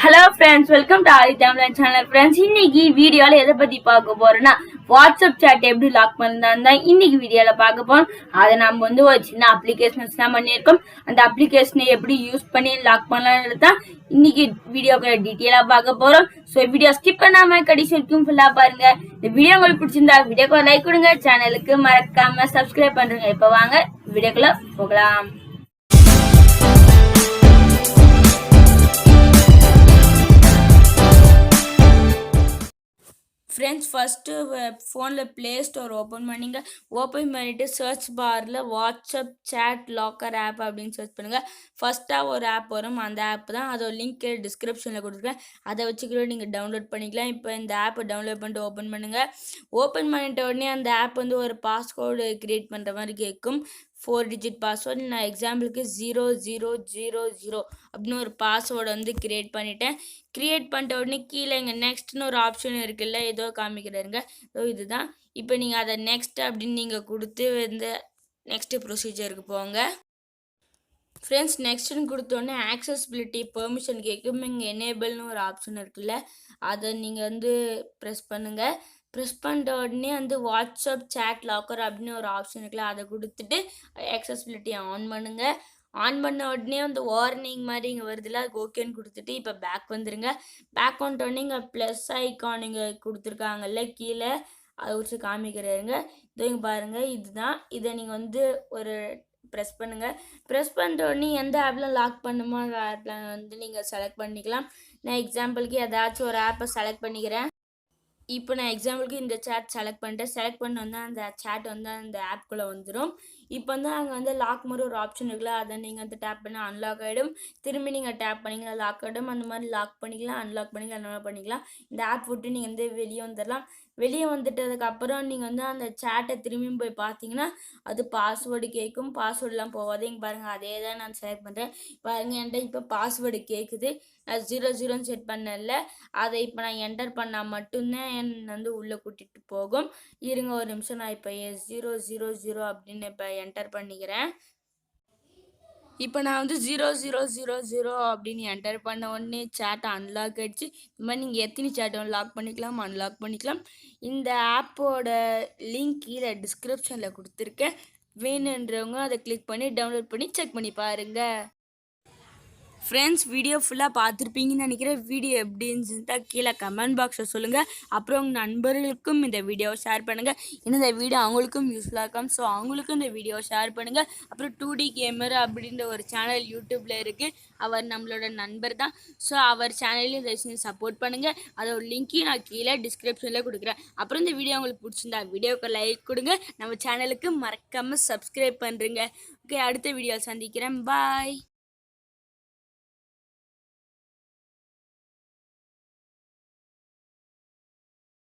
Hello friends, welcome to Aadhi Tamil channel. Friends, இன்னைக்கு வீடியோவில் எதை பற்றி பார்க்க போறோம்னா வாட்ஸ்அப் சேட் எப்படி லாக் பண்ணலாம் தான் இன்னைக்கு வீடியோவில் பார்க்க போறோம். அதை நம்ம ஒரு சின்ன அப்ளிகேஷன்ஸ் தான் பண்ணியிருக்கோம். அந்த அப்ளிகேஷனை எப்படி யூஸ் பண்ணி லாக் பண்ணலாம்னு தான் இன்னைக்கு வீடியோக்குள்ள டீட்டெயிலாக பார்க்க போறோம். ஸோ வீடியோ ஸ்கிப் பண்ணாம கடைசி வரைக்கும் ஃபுல்லாக பாருங்க. இந்த வீடியோ உங்களுக்கு பிடிச்சிருந்தா வீடியோக்கு லைக் கொடுங்க, சேனலுக்கு மறக்காம சப்ஸ்கிரைப் பண்ணுங்க. இப்போ வாங்க வீடியோக்குள்ள போகலாம். ஃப்ரெண்ட்ஸ், ஃபஸ்ட்டு ஃபோனில் ப்ளே ஸ்டோர் ஓப்பன் பண்ணிங்க. ஓப்பன் பண்ணிவிட்டு சர்ச் பாரில் வாட்ஸ்அப் சேட் லாக்கர் ஆப் அப்படின்னு சர்ச் பண்ணுங்கள். ஃபஸ்ட்டாக ஒரு ஆப் வரும், அந்த ஆப் தான். அதோட லிங்க் டிஸ்கிரிப்ஷனில் கொடுத்துருக்கேன். அதை வச்சுக்கிட்டு நீங்கள் டவுன்லோட் பண்ணிக்கலாம். இப்போ இந்த ஆப்பை டவுன்லோட் பண்ணிட்டு ஓப்பன் பண்ணுங்கள். ஓப்பன் பண்ணிட்ட உடனே அந்த ஆப் ஒரு பாஸ்வேர்டு க்ரியேட் பண்ணுற மாதிரி கேட்கும். 4 டிஜிட் பாஸ்வேர்டு. நான் எக்ஸாம்பிளுக்கு 0000 அப்படின்னு ஒரு பாஸ்வேர்டு க்ரியேட் பண்ணிட்டேன். க்ரியேட் பண்ணிட்ட உடனே கீழே இங்கே நெக்ஸ்ட்னு ஒரு ஆப்ஷன் இருக்குல்ல, ஏதோ காமிக்கிறாருங்க. இதுதான். இப்போ நீங்கள் அதை நெக்ஸ்ட் அப்படின்னு நீங்கள் கொடுத்து நெக்ஸ்ட்டு ப்ரொசீஜருக்கு போங்க. ஃப்ரெண்ட்ஸ், நெக்ஸ்ட்டுன்னு கொடுத்தோடனே ஆக்சஸபிலிட்டி பெர்மிஷன் கேட்கும். இங்கே எனேபிள்னு ஒரு ஆப்ஷன் இருக்குல்ல, அதை நீங்கள் ப்ரெஸ் பண்ணுங்கள். ப்ரெஸ் பண்ணிட்ட உடனே வாட்ஸ்அப் சேட் லாக்கர் அப்படின்னு ஒரு ஆப்ஷன் இருக்குல்ல, அதை கொடுத்துட்டு ஆக்சஸபிலிட்டியை ஆன் பண்ணுங்கள். ஆன் பண்ண உடனே வார்னிங் மாதிரி இங்கே வருதுல்ல, அதுக்கு ஓகேன்னு கொடுத்துட்டு இப்போ பேக் வந்துடுங்க. பேக் வந்துட்டோடனே இங்கே ப்ளஸ் ஐக்கான் இங்கே கொடுத்துருக்காங்கல்ல கீழே, அதை வச்சு காமிக்கிறாருங்க. இங்கே பாருங்கள், இதுதான். இதை நீங்கள் ஒரு ப்ரெஸ் பண்ணுங்கள். ப்ரெஸ் பண்ணிட்ட உடனே எந்த ஆப்பில் லாக் பண்ணுமோ அந்த ஆப்பில் நீங்கள் செலக்ட் பண்ணிக்கலாம். நான் எக்ஸாம்பிளுக்கு ஏதாச்சும் ஒரு ஆப்பை செலக்ட் பண்ணிக்கிறேன். இப்போ நான் எக்ஸாம்பிளுக்கு இந்த சேட் செலக்ட் பண்ணிட்டேன். செலக்ட் பண்ண அந்த சேட் அந்த ஆப்குள்ளே வந்துடும். இப்போ அங்கே லாக் மாதிரி ஒரு ஆப்ஷன் இருக்குல்ல, அதை நீங்கள் டேப் பண்ணி அன்லாக் ஆகிடும். திரும்பி நீங்கள் டேப் பண்ணிங்கன்னா லாக் ஆகிடும். அந்த மாதிரி லாக் பண்ணிக்கலாம், அன்லாக் பண்ணிக்கலாம், அந்த மாதிரி பண்ணிக்கலாம். இந்த ஆப் விட்டு நீங்கள் வெளியே வந்துடலாம். வெளியே வந்துட்டதுக்கப்புறம் நீங்கள் அந்த சேட்டை திரும்பியும் போய் பார்த்தீங்கன்னா அது பாஸ்வேர்டு கேட்கும். பாஸ்வேர்டெலாம் போகாது. இங்கே பாருங்கள், அதே தான் நான் செலக்ட் பண்ணுறேன். பாருங்கள், என்கிட்ட இப்போ பாஸ்வேர்டு கேட்குது. நான் 00 செட் பண்ணல, அதை இப்போ நான் என்டர் பண்ணால் மட்டும்தான் உள்ளே கூட்டிகிட்டு போகும். இருங்க ஒரு நிமிஷம், நான் இப்போ 000 அப்படின்னு இப்போ என்டர் பண்ணிக்கிறேன். இப்போ நான் 0000 அப்படின்னு என்டர் பண்ண உடனே சேட்டை அன்லாக் ஆகிடுச்சு. இந்த மாதிரி நீங்கள் எத்தனை சேட்டை லாக் பண்ணிக்கலாம், அன்லாக் பண்ணிக்கலாம். இந்த ஆப்போட லிங்க் கீழே டிஸ்கிரிப்ஷனில் கொடுத்துருக்கேன். வேணுன்றவங்க அதை கிளிக் பண்ணி டவுன்லோட் பண்ணி செக் பண்ணி பாருங்கள். ஃப்ரெண்ட்ஸ், வீடியோ ஃபுல்லாக பார்த்துருப்பீங்கன்னு நினைக்கிறேன். வீடியோ எப்படி இருந்துச்சுன்னா கீழே கமெண்ட் பாக்ஸில் சொல்லுங்கள். அப்புறம் உங்கள் நண்பர்களுக்கும் இந்த வீடியோவை ஷேர் பண்ணுங்கள். ஏன்னா இந்த வீடியோ அவங்களுக்கும் யூஸ்ஃபுல்லாக இருக்கும். ஸோ அவங்களுக்கும் இந்த வீடியோவை ஷேர் பண்ணுங்கள். அப்புறம் 2D கேமர் அப்படின்ற ஒரு சேனல் யூடியூப்பில் இருக்குது. அவர் நம்மளோட நண்பர் தான். ஸோ அவர் சேனல்லையும் தயவுசெய்து சப்போர்ட் பண்ணுங்கள். அதோட லிங்க்கையும் நான் கீழே டிஸ்கிரிப்ஷனில் கொடுக்குறேன். அப்புறம் இந்த வீடியோ உங்களுக்கு பிடிச்சிருந்தா வீடியோவுக்கு லைக் கொடுங்க. நம்ம சேனலுக்கு மறக்காமல் சப்ஸ்கிரைப் பண்ணுறேங்க. ஓகே, அடுத்த வீடியோ சந்திக்கிறேன். பாய்.